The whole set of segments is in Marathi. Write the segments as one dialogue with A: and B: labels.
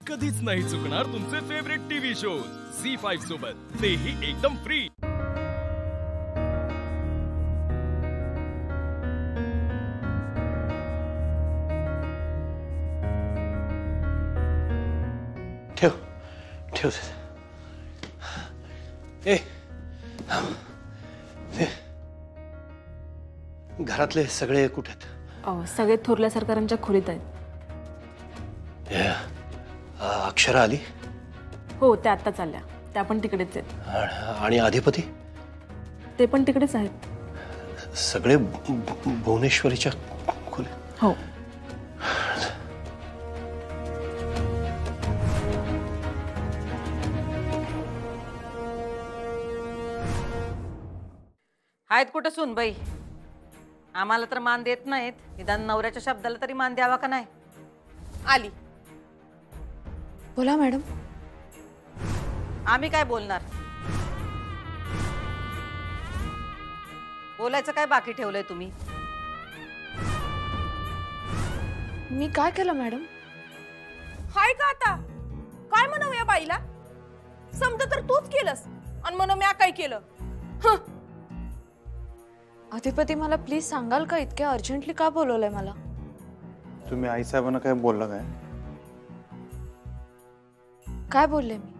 A: कधीच नाही चुकणार तुमचे फेवरेट टीव्ही शोज झी5 सोबत, तेही एकदम फ्री।
B: ठेव ठेव ए घरातले सगळे कुठे आहेत?
C: सगळे थोरल्या सरकारांच्या खोलीत आहेत।
B: अक्षरा आली?
C: हो, त्या आत्ता चालल्या, त्या पण तिकडेच आहेत।
B: आणि अधिपती?
C: ते पण तिकडेच आहेत।
B: सगळे भुवनेश्वरीच्या खोलीत?
C: हो।
D: आहेत कुठं सुनबाई? आम्हाला तर मान देत नाहीत, निदान नवऱ्याच्या शब्दाला तरी मान द्यावा का नाही? आली।
C: बोला मॅडम।
D: आम्ही काय बोलणार? बोलायचं काय बाकी ठेवलंय तुम्ही?
C: मी काय केलं मॅडम?
E: हाय का आता काय म्हणावं या बाईला? समजा तर तूच केलंस आणि म्हणून मी काय केलं?
C: अधिपती, मला प्लीज सांगाल का इतक्या अर्जंटली का बोलवलंय मला?
F: तुम्ही आई साहेबांना काय बोलला काय?
C: काय बोलले मी?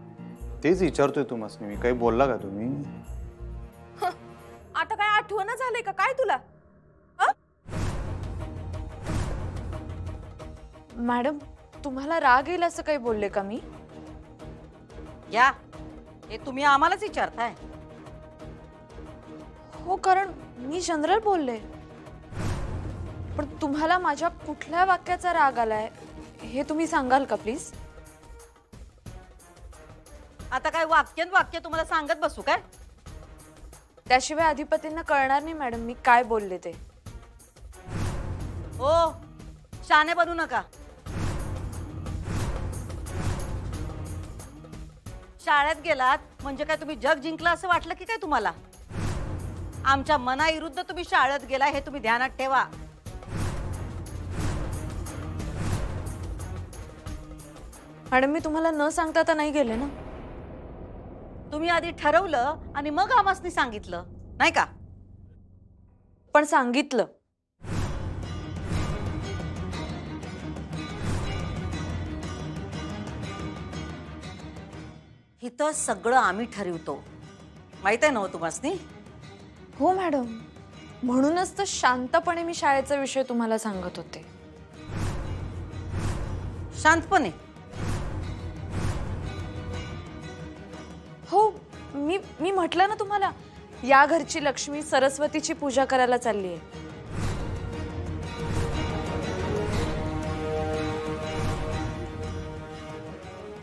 F: तेच विचारतोय तुम्हाला मी, काही बोलला का तुम्ही?
E: आता काय आठवण झालंय का काय तुला?
C: मॅडम, तुम्हाला राग येईल असं काही बोलले का मी?
D: या हे तुम्ही आम्हालाच विचारताय?
C: हो, कारण मी जनरल बोलले, पण तुम्हाला माझ्या कुठल्या वाक्याचा राग आलाय हे तुम्ही सांगाल का प्लीज?
D: आता काय वाक्य तुम्हाला सांगत बसू काय?
C: त्याशिवाय अधिपतींना कळणार नाही मॅडम मी काय बोलले ते।
D: हो, शाने बनू नका। शाळेत गेलात म्हणजे काय तुम्ही जग जिंकलं असं वाटलं की काय तुम्हाला? आमच्या मनाविरुद्ध तुम्ही शाळेत गेला हे तुम्ही ध्यानात ठेवा।
C: मॅडम, मी तुम्हाला न सांगता तर नाही गेले ना?
D: तुम्ही आधी ठरवलं आणि मग आम्हासनी सांगितलं नाही का?
C: पण सांगितलं।
D: इथं सगळं आम्ही ठरवतो, माहित आहे ना तुम्हासनी?
C: हो मॅडम, म्हणूनच तर शांतपणे मी शाळेचा विषय तुम्हाला सांगत होते।
D: शांतपणे?
C: हो, मी म्हटलं ना तुम्हाला, या घरची लक्ष्मी सरस्वतीची पूजा करायला चालली आहे।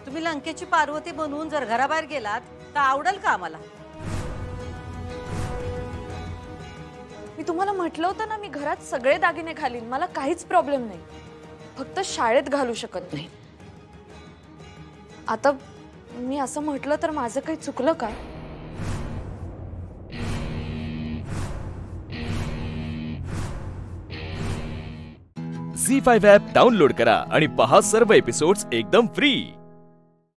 D: तुम्ही लंकेची पार्वती बनवून जर घराबाहेर गेलात तर आवडेल का आम्हाला?
C: मी तुम्हाला म्हटलं होतं ना, मी घरात सगळे दागिने घालीन, मला काहीच प्रॉब्लेम नाही, फक्त शाळेत घालू शकत नाही। आता मी असं म्हटलं तर माझं काही चुकलं का?
A: झी5 ॲप डाउनलोड करा आणि पहा सर्व एपिसोड्स एकदम फ्री।